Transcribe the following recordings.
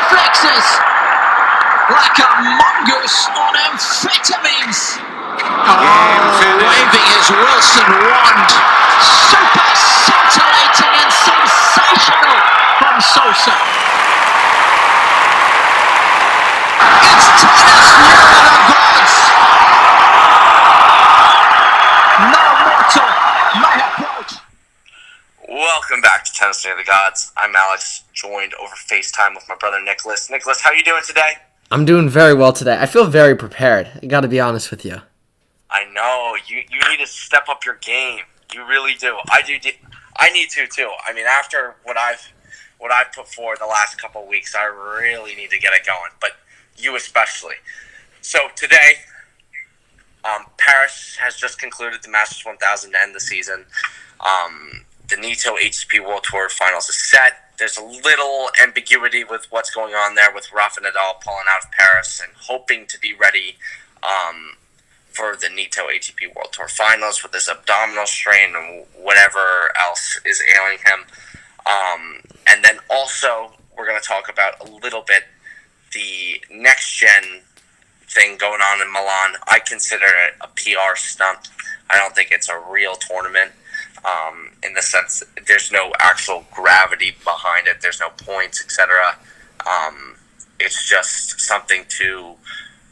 reflexes like a mongoose on amphetamines. Waving his Wilson wand. Super scintillating and sensational from Sosa. It's tennis, near the gods. No mortal may approach. Welcome back to Tennis Near the Gods. I'm Alex, joined over FaceTime with my brother Nicholas. Nicholas, how are you doing today? I'm doing very well today. I feel very prepared. I gotta be honest with you. I know. You need to step up your game. You really do. I need to too. I mean, after what I've put forward the last couple of weeks, I really need to get it going. But you especially. So today, Paris has just concluded the Masters 1000 to end the season. The NITO ATP World Tour Finals is set. There's a little ambiguity with what's going on there with Rafa Nadal pulling out of Paris and hoping to be ready for the NITO ATP World Tour Finals with his abdominal strain and whatever else is ailing him. And then also, we're going to talk about a little bit the NextGen thing going on in Milan. I consider it a PR stunt. I don't think it's a real tournament. In the sense, there's no actual gravity behind it. There's no points, etc. It's just something to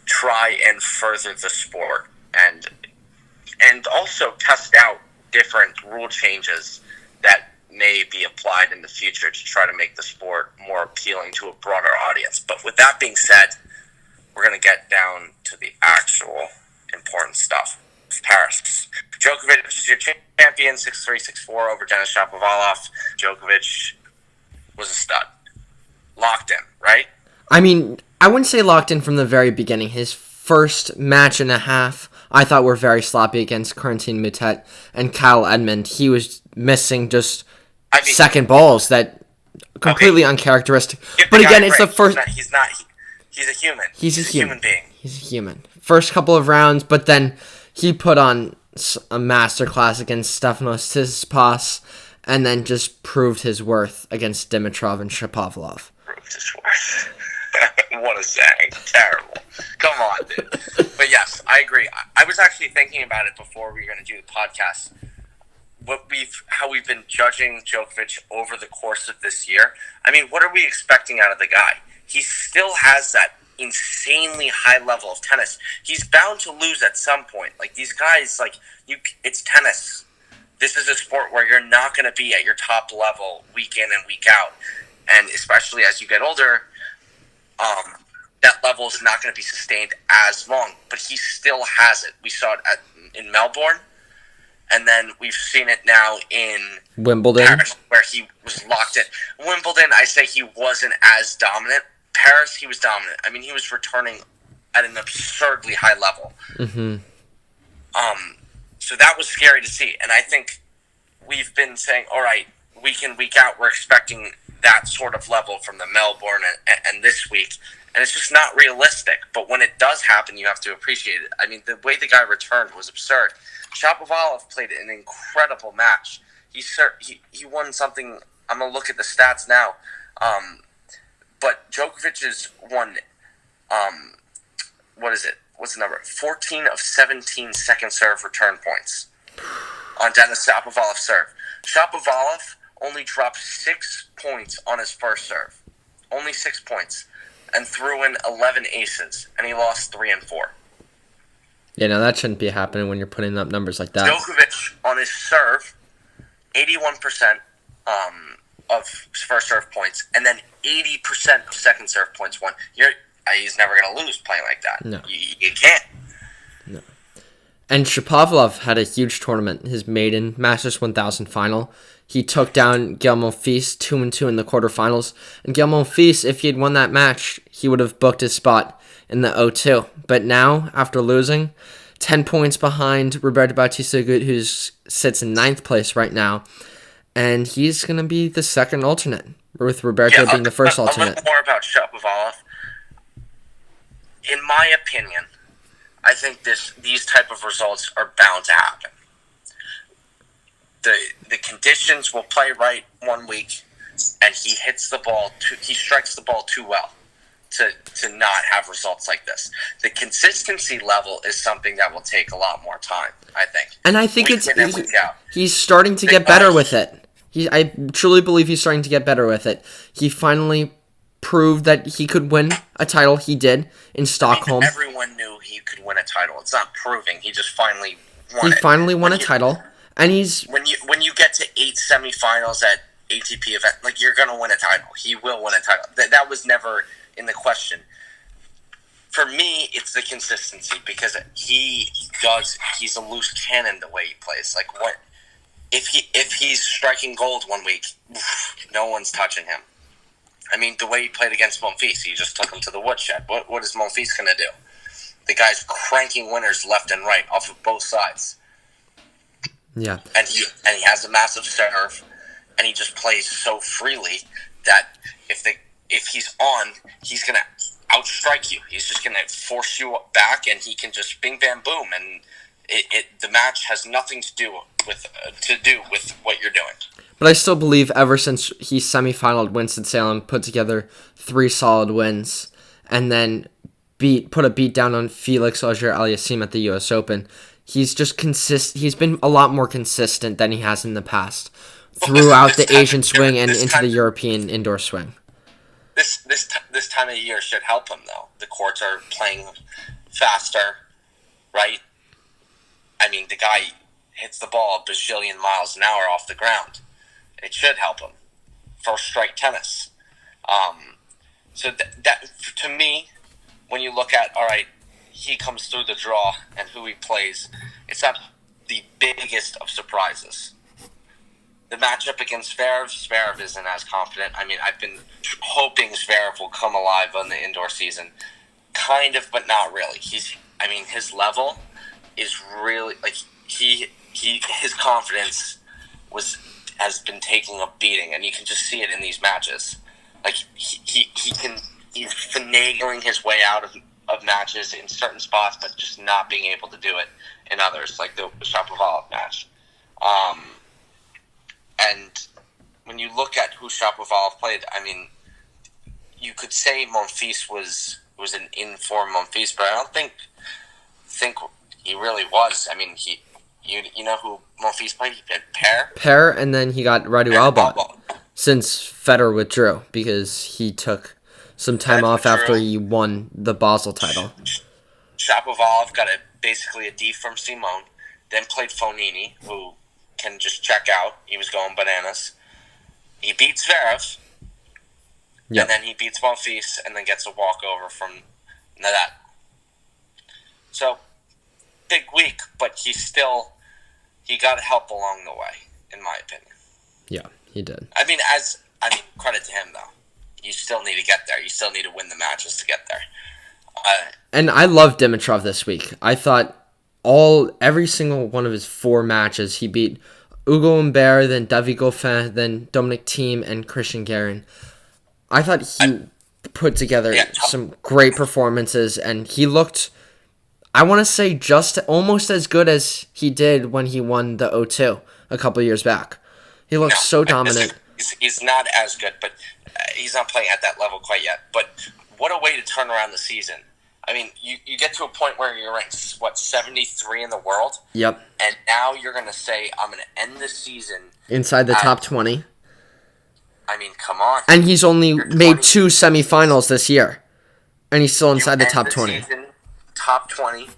try and further the sport and also test out different rule changes that may be applied in the future to try to make the sport more appealing to a broader audience. But with that being said, we're going to get down to the actual important stuff. Paris. Djokovic is your champion, 6-3, 6-4 over Denis Shapovalov. Djokovic was a stud. Locked in, right? I mean, I wouldn't say locked in from the very beginning. His first match and a half, I thought were very sloppy against Corentin Moutet and Kyle Edmund. He was missing just second balls that completely uncharacteristic. But again, it's the first... He's a human. He's a human being. He's a human. First couple of rounds, but then he put on a masterclass against Stefanos Tsitsipas and then just proved his worth against Dimitrov and Shapovalov. Proved his worth. What a saying. Terrible. Come on, dude. But yes, I agree. I was actually thinking about it before we were going to do the podcast. How we've been judging Djokovic over the course of this year. I mean, what are we expecting out of the guy? He still has that insanely high level of tennis. He's bound to lose at some point. Like these guys, it's tennis. This is a sport where you're not going to be at your top level week in and week out. And especially as you get older, that level is not going to be sustained as long. But he still has it. We saw it in Melbourne, and then we've seen it now in Wimbledon, Paris, where he was locked in. Wimbledon, I say he wasn't as dominant. Paris, he was dominant. I mean, he was returning at an absurdly high level. Mm-hmm. So that was scary to see. And I think we've been saying, all right, week in, week out, we're expecting that sort of level from the Melbourne and this week. And it's just not realistic. But when it does happen, you have to appreciate it. I mean, the way the guy returned was absurd. Shapovalov played an incredible match. He won something. I'm going to look at the stats now. But Djokovic has won, what is it? What's the number? 14 of 17 second serve return points on Denis Shapovalov's serve. Shapovalov only dropped 6 points on his first serve. Only 6 points. And threw in 11 aces. And he lost 3 and 4. Yeah, no, that shouldn't be happening when you're putting up numbers like that. Djokovic on his serve, 81% of first serve points, and then 80% of second serve points won. He's never going to lose playing like that. No. You can't. No. And Shapovalov had a huge tournament, his maiden Masters 1000 final. He took down Guillermo Fils 2-2 in the quarterfinals. And Guillermo Fils, if he had won that match, he would have booked his spot in the O2. But now, after losing, 10 points behind Roberto Bautista Agut, who sits in 9th place right now. And he's going to be the second alternate, with Roberto being the first alternate. A little more about Shapovalov. In my opinion, I think these type of results are bound to happen. The conditions will play right one week, and he hits the ball he strikes the ball too well. to not have results like this. The consistency level is something that will take a lot more time, I think. And I think week in and week out. He's starting to get better with it. I truly believe he's starting to get better with it. He finally proved that he could win a title. He did in Stockholm. Everyone knew he could win a title. It's not proving. He just finally won it. He finally won a title. And he's when you get to 8 semifinals at ATP event, like, you're gonna win a title. He will win a title. That was never in the question. For me, it's the consistency, because he's a loose cannon the way he plays. Like, what if he's striking gold one week, no one's touching him. I mean, the way he played against Monfils, he just took him to the woodshed. What is Monfils gonna do? The guy's cranking winners left and right off of both sides. Yeah. And he has a massive serve, and he just plays so freely that if he's on, he's gonna outstrike you. He's just gonna force you back, and he can just bing bam boom, and the match has nothing to do with what you're doing. But I still believe ever since he semifinaled Winston-Salem, put together 3 solid wins, and then put a beat down on Felix Auger-Aliassime at the U.S. Open. He's just He's been a lot more consistent than he has in the past throughout the Asian swing and into the European indoor swing. This time of year should help him, though. The courts are playing faster, right? I mean, the guy hits the ball a bajillion miles an hour off the ground. It should help him. First strike tennis. So that to me, when you look at, all right, he comes through the draw and who he plays, it's not the biggest of surprises. The matchup against Zverev isn't as confident. I mean, I've been hoping Zverev will come alive on the indoor season. Kind of, but not really. His level is really, like, his confidence has been taking a beating, and you can just see it in these matches. Like, he's finagling his way out of matches in certain spots, but just not being able to do it in others, like the Shapovalov match. And when you look at who Shapovalov played, I mean, you could say Monfils was an in-form Monfils, but I don't think he really was. I mean, you know who Monfils played? He played Pair, and then he got Radu Albot since Federer withdrew, because he took some time off after he won the Basel title. Shapovalov got basically a D from Simone, then played Fognini, who can just check out. He was going bananas. He beats Zverev, and then he beats Monfils, and then gets a walkover from Nadal. So, big week, but he got help along the way, in my opinion. Yeah, he did. I mean, credit to him, though. You still need to get there. You still need to win the matches to get there. And I love Dimitrov this week. I thought every single one of his 4 matches, he beat Hugo Humbert, then David Goffin, then Dominic Thiem, and Christian Garin. I thought he put together some great performances, and he looked, I want to say, just almost as good as he did when he won the O2 a couple years back. He looked so dominant. He's not as good, but he's not playing at that level quite yet. But what a way to turn around the season. I mean, you get to a point where you're ranked, 73 in the world? Yep. And now you're going to say, I'm going to end the season inside the top 20. I mean, come on. And he's only made 2 semifinals this year. And he's still inside the top 20. Season, top 20,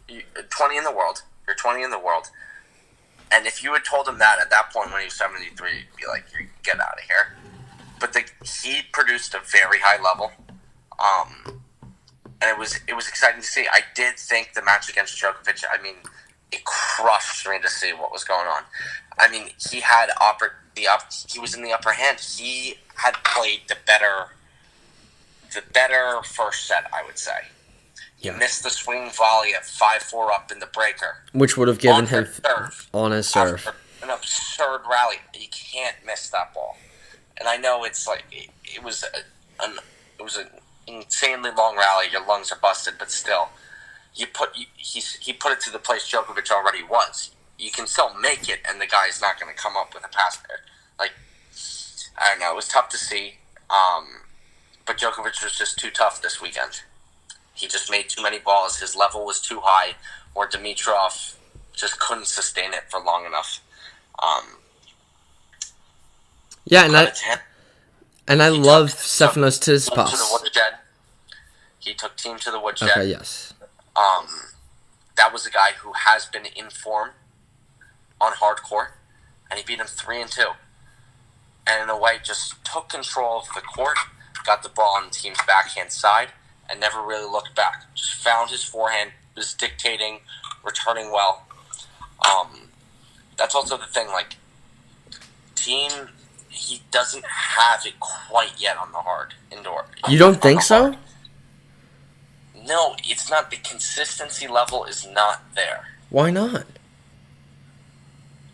20 in the world. You're 20 in the world. And if you had told him that at that point when he was 73, you'd be like, you get out of here. But he produced a very high level. And it was exciting to see. I did think the match against Djokovic, I mean, it crushed me to see what was going on. I mean, he had he was in the upper hand. He had played the better first set, I would say. He missed the swing volley at 5-4 up in the breaker, which would have given him on his serve an absurd rally. You can't miss that ball. And I know it's like it was an insanely long rally. Your lungs are busted, but still, he put it to the place Djokovic already was. You can still make it, and the guy's not going to come up with a pass there. Like, I don't know. It was tough to see. But Djokovic was just too tough this weekend. He just made too many balls. His level was too high, or Dimitrov just couldn't sustain it for long enough. Yeah, and I love Stefanos Tsitsipas. To the woodshed. He took team to the woodshed. Okay, yes. That was a guy who has been in form on hard court, and he beat him 3-2. And in a way, just took control of the court, got the ball on the team's backhand side, and never really looked back. Just found his forehand, was dictating, returning well. That's also the thing, like, team, he doesn't have it quite yet on the hard indoor. You don't think so? No, it's not. The consistency level is not there. Why not?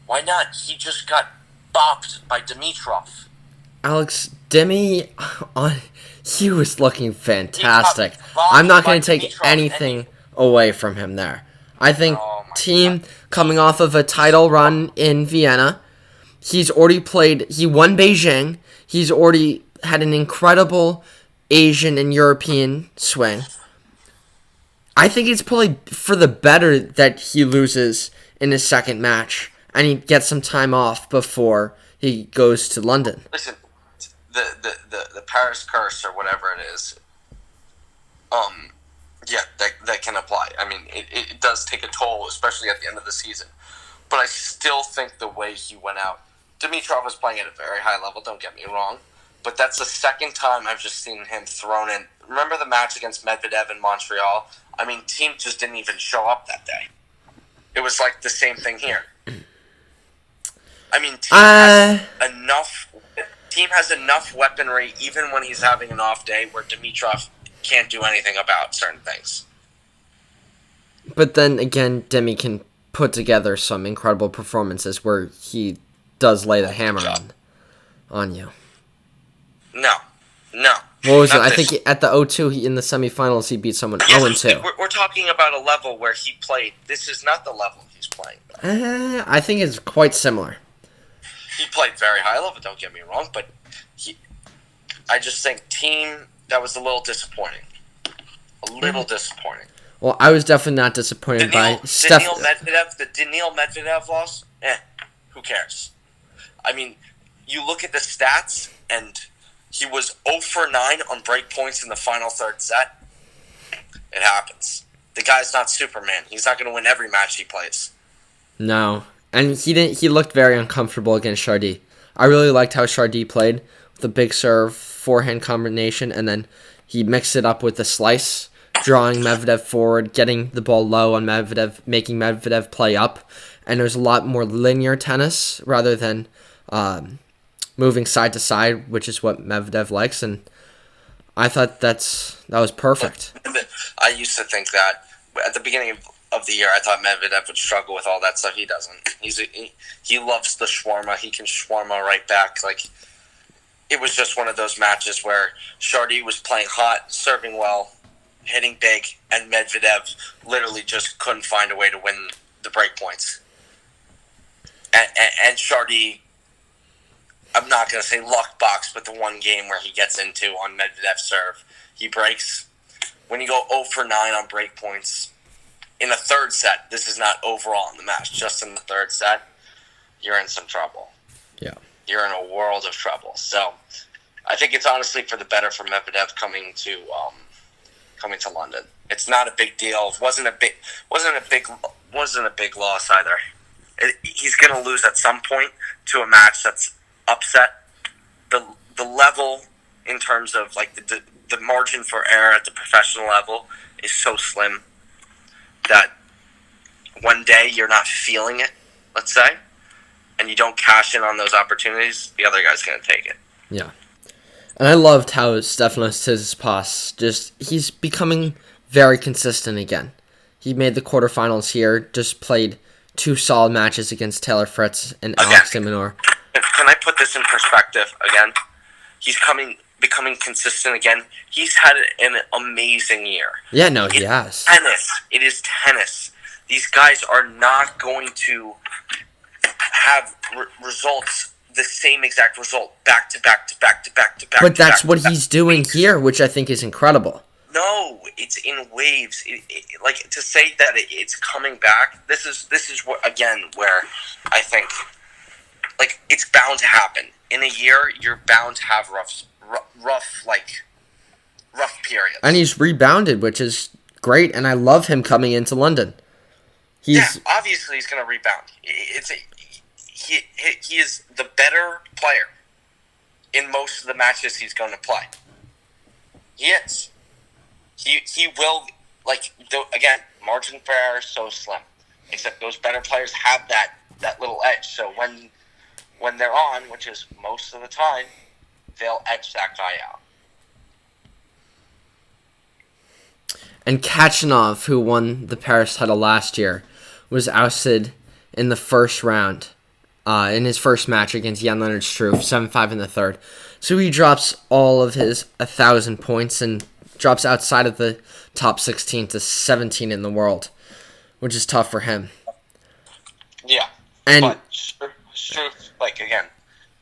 Why not? He just got bopped by Dimitrov. Alex, Demi, he was looking fantastic. I'm not going to take anything away from him there. I think team coming off of a title run in Vienna, he's already played, he won Beijing, he's already had an incredible Asian and European swing. I think it's probably for the better that he loses in his second match and he gets some time off before he goes to London. Listen, the Paris curse or whatever it is, yeah, that can apply. I mean, it does take a toll, especially at the end of the season. But I still think the way he went out, Dimitrov was playing at a very high level, don't get me wrong, but that's the second time I've just seen him thrown in. Remember the match against Medvedev in Montreal? I mean, team just didn't even show up that day. It was like the same thing here. I mean, team has enough weaponry, even when he's having an off day, where Dimitrov can't do anything about certain things. But then again, Demi can put together some incredible performances where he does lay the hammer on you. No. What was it? I think at the O2 in the semifinals he beat someone 0-2. We're talking about a level where he played. This is not the level he's playing. I think it's quite similar. He played very high level, don't get me wrong, but I just think team, that was a little disappointing. Disappointing. Well, I was definitely not disappointed by Steph. The Daniil Medvedev loss, who cares? I mean, you look at the stats, and he was 0 for 9 on break points in the final third set. It happens. The guy's not Superman. He's not going to win every match he plays. No. And he looked very uncomfortable against Chardy. I really liked how Chardy played with the big serve, forehand combination, and then he mixed it up with the slice, drawing Medvedev forward, getting the ball low on Medvedev, making Medvedev play up. And there's a lot more linear tennis rather than moving side to side, which is what Medvedev likes. And I thought that was perfect. I used to think that at the beginning of the year, I thought Medvedev would struggle with all that stuff. He doesn't. He loves the shawarma. He can shawarma right back. Like, it was just one of those matches where Chardy was playing hot, serving well, hitting big, and Medvedev literally just couldn't find a way to win the break points. And Chardy, I'm not going to say luck box, but the one game where he gets into on Medvedev's serve, he breaks. When you go 0 for 9 on break points in a third set, this is not overall in the match, just in the third set, you're in some trouble. Yeah. You're in a world of trouble. So I think it's honestly for the better for Medvedev coming to London. It's not a big deal. It wasn't a big loss either. He's going to lose at some point to a match that's upset. The level in terms of like the margin for error at the professional level is so slim that one day you're not feeling it, let's say, and you don't cash in on those opportunities, the other guy's going to take it. Yeah. And I loved how Stefanos Tsitsipas he's becoming very consistent again. He made the quarterfinals here, just played 2 solid matches against Taylor Fritz and Alex de Minaur. Can I put this in perspective again? He's becoming consistent again. He's had an amazing year. Yeah, no, he has. It is tennis. These guys are not going to have results the same exact result back to back to back to back to back. But that's what he's doing here, which I think is incredible. No, it's in waves. Like to say that it's coming back. This is what again where I think like it's bound to happen in a year. You're bound to have rough periods. And he's rebounded, which is great. And I love him coming into London. Obviously he's going to rebound. He is the better player in most of the matches he's going to play. He is. He will, like, again, margin for error is so slim. Except those better players have that little edge. So when they're on, which is most of the time, they'll edge that guy out. And Kachanov, who won the Paris title last year, was ousted in the first round, in his first match against Jan Leonard Struve, 7-5 in the third. So he drops all of his 1,000 points and drops outside of the top 16 to 17 in the world, which is tough for him. Yeah, and but Struve, like again,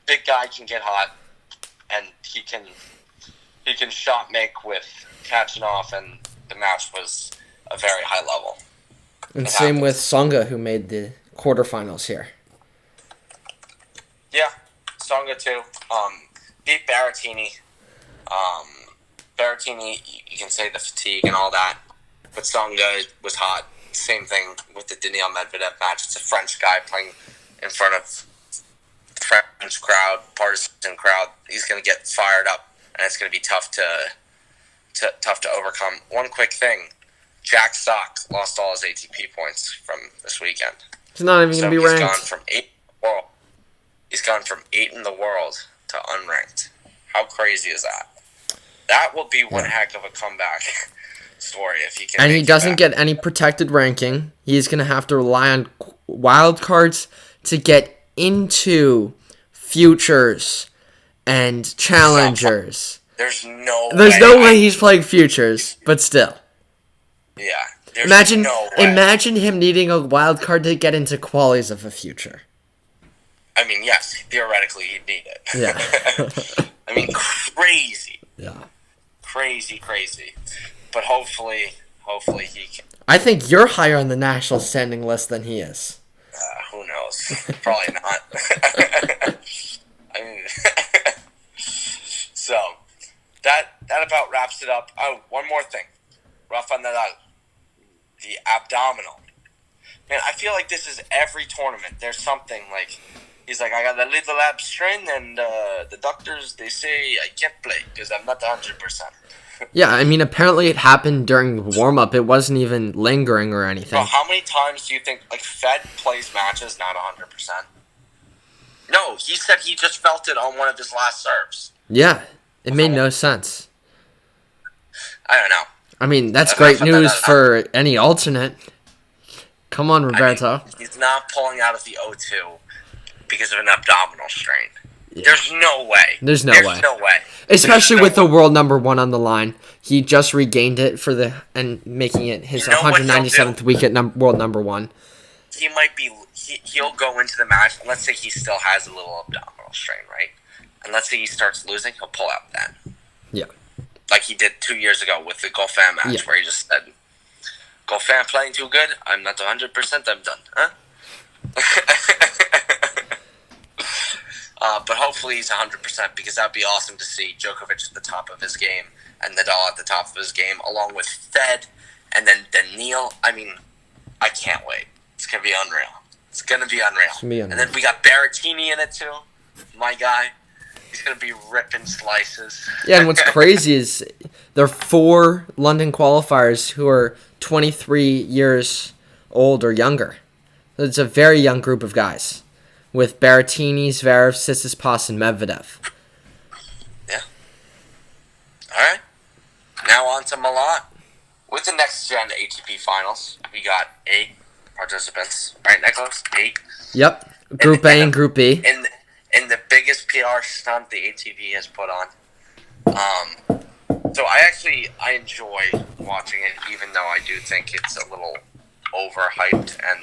big guy can get hot, and he can shot make with Kachanov, and the match was a very high level. And same with Tsonga, who made the quarterfinals here. Yeah, Tsonga too. Beat Berrettini. Berrettini, you can say the fatigue and all that, but Tsonga was hot. Same thing with the Daniil Medvedev match. It's a French guy playing in front of French crowd, partisan crowd. He's going to get fired up, and it's going to be tough to overcome. One quick thing: Jack Sock lost all his ATP points from this weekend. He's not even going to be ranked. He's gone from 8 in the world to unranked. How crazy is that? That will be one heck of a comeback story if he can. And he doesn't get any protected ranking. He's going to have to rely on wild cards to get into futures and challengers. There's no way he's playing futures, but still. Yeah. Imagine him needing a wild card to get into qualies of a future. I mean, yes, theoretically he'd need it. Yeah. I mean, crazy. Yeah. Crazy. But hopefully he can. I think you're higher on the national standing list than he is. Who knows? Probably not. I mean, so that about wraps it up. Oh, one more thing. Rafa Nadal, the abdominal. Man, I feel like this is every tournament. There's something like he's like, I got a little ab strain, and the doctors they say I can't play because I'm not 100%. Yeah, I mean, apparently it happened during warm-up. It wasn't even lingering or anything. Bro, how many times do you think, like, Fed plays matches not 100%? No, he said he just felt it on one of his last serves. Yeah, it made no sense. I don't know. I mean, that's great news for any alternate. Come on, Roberto. I mean, he's not pulling out of the O2 because of an abdominal strain. Yeah. There's no way. There's no way. There's Especially with no the world number one on the line. He just regained it and making it his 197th week at world number one. He might be. He'll go into the match, and let's say he still has a little abdominal strain, right? And let's say he starts losing, he'll pull out then. Yeah. Like he did 2 years ago with the Goffin match, where he just said, Goffin playing too good, I'm not 100%, I'm done. Huh? But hopefully he's 100% because that would be awesome to see Djokovic at the top of his game and Nadal at the top of his game, along with Fed and then Daniil. I mean, I can't wait. It's going to be unreal. And then we got Berrettini in it too. My guy. He's going to be ripping slices. Yeah, and what's crazy is there are 4 London qualifiers who are 23 years old or younger. It's a very young group of guys. With Berrettini, Zverev, Tsitsipas, and Medvedev. Yeah. All right. Now on to Milan. With the NextGen ATP Finals, we got 8 participants. Right, Nicholas? 8? Yep. Group A and Group B. In the biggest PR stunt the ATP has put on. So I enjoy watching it, even though I do think it's a little overhyped and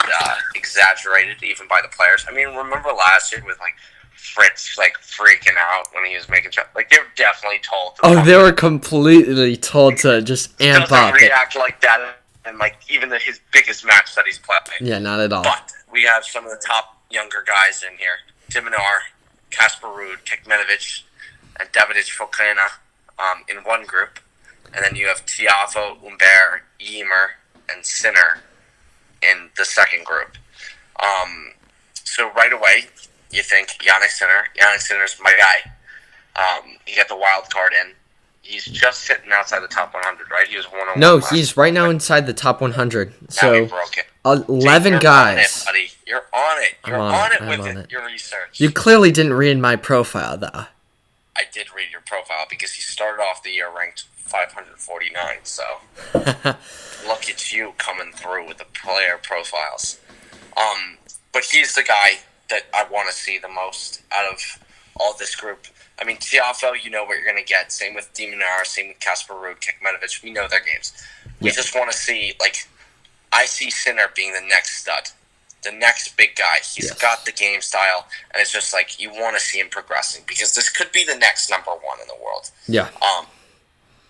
exaggerated even by the players. I mean, remember last year with like Fritz like freaking out when he was making shots. Like they were definitely told. They were completely told to just amp doesn't up. React like that, and like even his biggest match that he's played. Yeah, not at all. But we have some of the top younger guys in here: Diminar, Kasper Ruud, Kekmanovic, and Davidovich Fokina in one group, and then you have Tiafoe, Humbert, Ymer, and Sinner in the second group. So right away, you think Yannick Sinner. Yannick Sinner's my guy. He got the wild card in. He's just sitting outside the top 100, right? He was 101. No, he's right now inside the top 100. So now he broke it. 11 Jake, guys. On it, buddy. You're on it. You're on it with your research. You clearly didn't read my profile, though. I did read your profile because he started off the year ranked 549. So look at you coming through with the player profiles. But he's the guy that I want to see the most out of all this group. I mean, Tiafoe, you know what you're going to get. Same with Diminar, same with Kasper Ruud, Kekmanovic. We know their games. We just want to see, like, I see Sinner being the next stud, the next big guy. He's got the game style, and it's just like you want to see him progressing because this could be the next number one in the world. Yeah.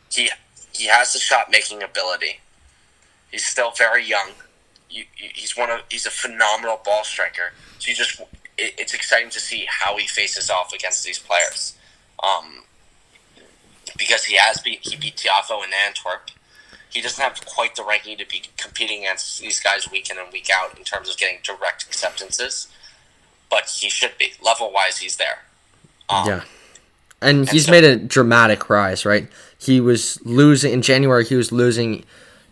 He has the shot making ability. He's still very young. He's a phenomenal ball striker. So it's exciting to see how he faces off against these players. Because he beat Tiafoe in Antwerp. He doesn't have quite the ranking to be competing against these guys week in and week out in terms of getting direct acceptances, but he should be. Level-wise, he's there. And he's made a dramatic rise, right? He was losing in January. He was losing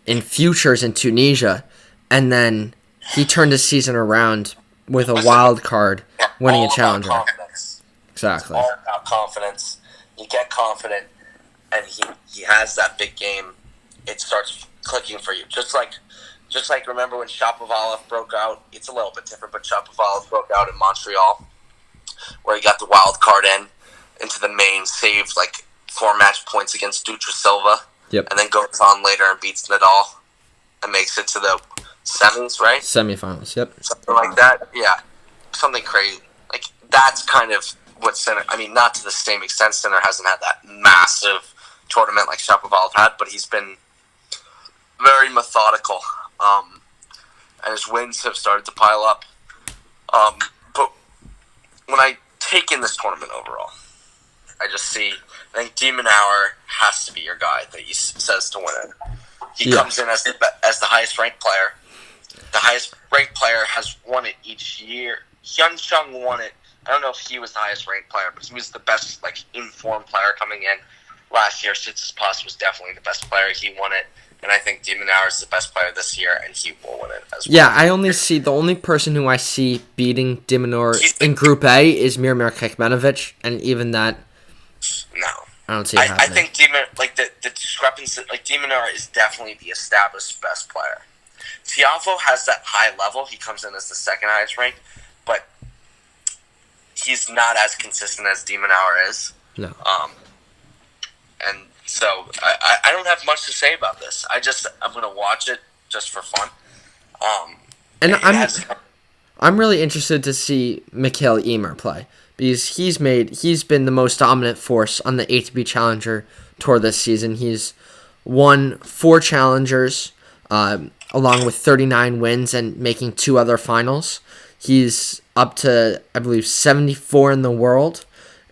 in futures in Tunisia, and then he turned his season around with a wild card, winning a challenger. Confidence. Exactly. It's all about confidence. You get confident, and he has that big game. It starts clicking for you. Just like remember when Shapovalov broke out? It's a little bit different, but Shapovalov broke out in Montreal, where he got the wild card into the main, saved like 4 match points against Dutra Silva, and then goes on later and beats Nadal and makes it to the semis, right? Semifinals, yep. Something like that, yeah. Something crazy. Like, that's kind of what Sinner... I mean, not to the same extent. Sinner hasn't had that massive tournament like Shapovalov had, but he's been very methodical. And his wins have started to pile up. But when I take in this tournament overall, I just see... I think Diminar has to be your guy that he says to win it. He comes in as the highest ranked player. The highest ranked player has won it each year. Hyun Chung won it. I don't know if he was the highest ranked player, but he was the best informed player coming in. Last year, Tsitsipas was definitely the best player. He won it. And I think Diminar is the best player this year, and he will win it as well. Yeah, the only person who I see beating Diminar in Group A is Miomir Kekmanovic, and even that, no. I don't see it happening. I think Diminar, the discrepancy, Diminar is definitely the established best player. Tiafoe has that high level. He comes in as the second highest ranked, but he's not as consistent as Diminar is. No. And so I don't have much to say about this. I'm going to watch it just for fun. And I'm really interested to see Mikael Ymer play because he's been the most dominant force on the ATP Challenger Tour this season. He's won 4 challengers, along with 39 wins and making 2 other finals. He's up to, I believe, 74 in the world,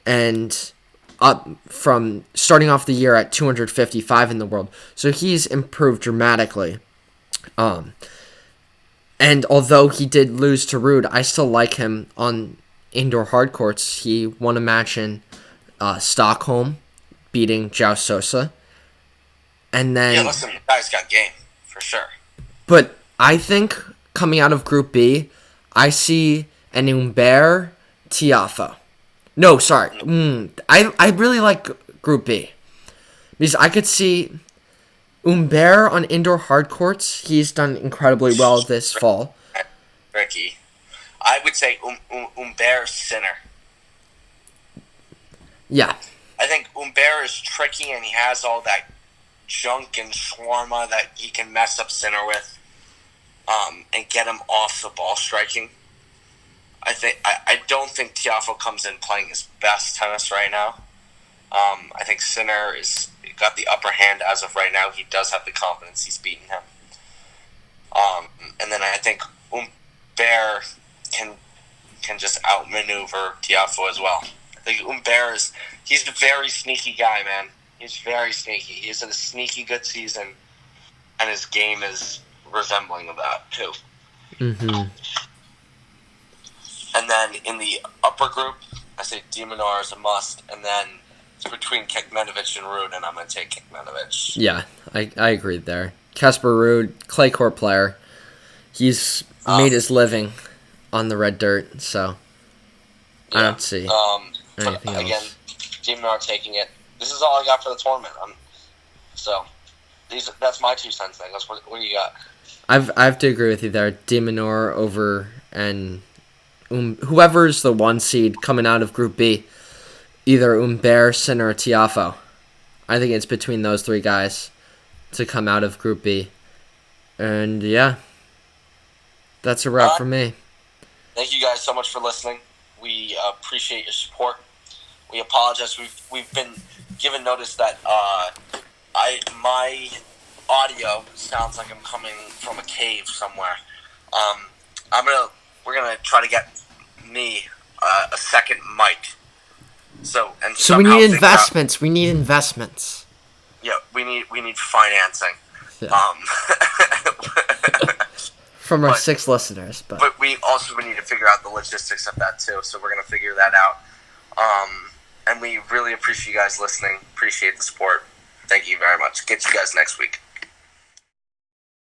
and up from starting off the year at 255 in the world. So he's improved dramatically. And although he did lose to Ruud, I still like him on indoor hard courts. He won a match in Stockholm, beating João Sousa. And then... Yeah, listen, the guy's got game, for sure. But I think coming out of Group B, I see an Humbert Tiafoe. No, sorry. I really like Group B. Because I could see Humbert on indoor hard courts. He's done incredibly well this fall. Ricky. I would say Humbert Sinner. Yeah. I think Humbert is tricky and he has all that junk and shawarma that he can mess up Sinner with and get him off the ball striking. I don't think Tiafoe comes in playing his best tennis right now. I think Sinner is got the upper hand as of right now. He does have the confidence. He's beaten him. And then I think Humbert can just outmaneuver Tiafoe as well. I think Humbert he's a very sneaky guy, man. He's very sneaky. He's in a sneaky good season, and his game is resembling of that too. Mm-hmm. And then in the upper group, I say Demonor is a must, and then it's between Kekmanovic and Ruud, and I'm going to take Kekmanovic. Yeah, I agree there. Casper Ruud, clay court player. He's made his living on the red dirt, so I don't see anything else. Again, Demonor taking it. This is all I got for the tournament. That's my 2 cents. What do you got? I have to agree with you there. Demonor over and whoever's the 1 seed coming out of Group B, either Humbert, Sinner, or Tiafoe. I think it's between those 3 guys to come out of Group B. And yeah, that's a wrap for me. Thank you guys so much for listening. We appreciate your support. We apologize. We've been given notice that my audio sounds like I'm coming from a cave somewhere. We're gonna try to get me a second mic. So we need investments. We need investments. Yeah, we need financing. Yeah. From our 6 listeners, but we need to figure out the logistics of that too. So we're gonna figure that out. And we really appreciate you guys listening. Appreciate the support. Thank you very much. Get you guys next week.